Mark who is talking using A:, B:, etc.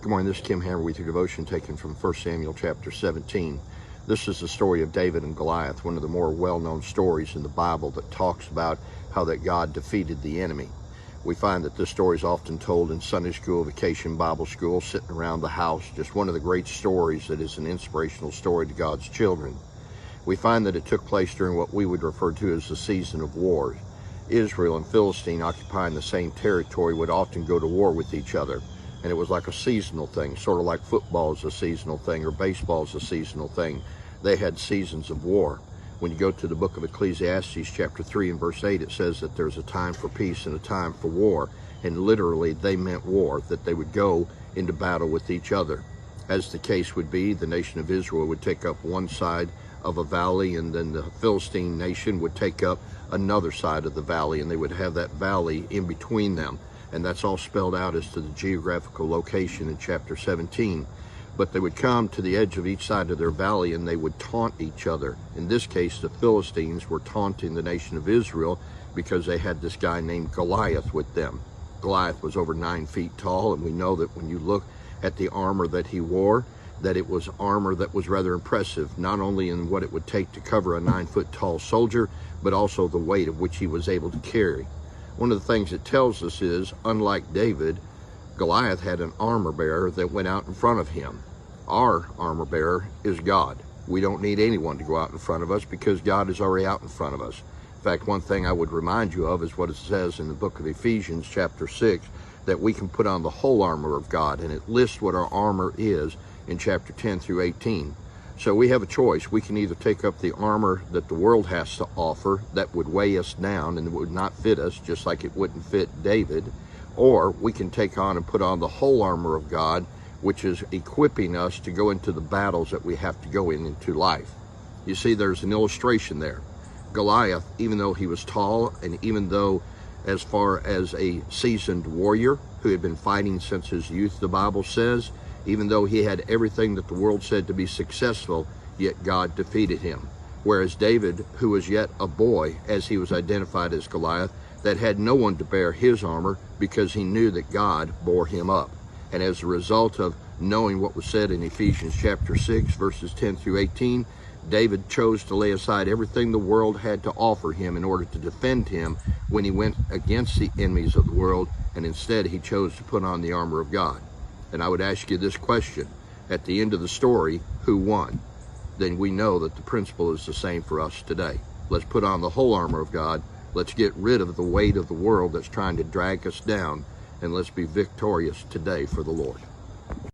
A: Good morning, this is Kim Hammer with your devotion taken from 1 Samuel chapter 17. This is the story of David and Goliath, one of the more well-known stories in the Bible that talks about how that God defeated the enemy. We find that this story is often told in Sunday school, vacation Bible school, sitting around the house, just one of the great stories that is an inspirational story to God's children. We find that it took place during what we would refer to as the season of war. Israel and Philistine, occupying the same territory, would often go to war with each other. And it was like a seasonal thing, sort of like football is a seasonal thing or baseball is a seasonal thing. They had seasons of war. When you go to the book of Ecclesiastes chapter 3 and verse 8, it says that there's a time for peace and a time for war. And literally they meant war, that they would go into battle with each other. As the case would be, the nation of Israel would take up one side of a valley, and then the Philistine nation would take up another side of the valley, and they would have that valley in between them. And that's all spelled out as to the geographical location in chapter 17. But they would come to the edge of each side of their valley and they would taunt each other. In this case, the Philistines were taunting the nation of Israel because they had this guy named Goliath with them. Goliath was over 9 feet tall, and we know that when you look at the armor that he wore, that it was armor that was rather impressive, not only in what it would take to cover a 9-foot tall soldier, but also the weight of which he was able to carry. One of the things it tells us is, unlike David, Goliath had an armor bearer that went out in front of him. Our armor bearer is God. We don't need anyone to go out in front of us because God is already out in front of us. In fact, one thing I would remind you of is what it says in the book of Ephesians chapter 6, that we can put on the whole armor of God, and it lists what our armor is in chapter 10 through 18. So we have a choice. We can either take up the armor that the world has to offer that would weigh us down and would not fit us, just like it wouldn't fit David, or we can take on and put on the whole armor of God, which is equipping us to go into the battles that we have to go into life. You see, there's an illustration there. Goliath, even though he was tall, and even though as far as a seasoned warrior who had been fighting since his youth, the Bible says, even though he had everything that the world said to be successful, yet God defeated him. Whereas David, who was yet a boy, as he was identified as Goliath, that had no one to bear his armor because he knew that God bore him up. And as a result of knowing what was said in Ephesians chapter 6, verses 10 through 18, David chose to lay aside everything the world had to offer him in order to defend him when he went against the enemies of the world, and instead he chose to put on the armor of God. And I would ask you this question: at the end of the story, who won? Then we know that the principle is the same for us today. Let's put on the whole armor of God. Let's get rid of the weight of the world that's trying to drag us down, and let's be victorious today for the Lord.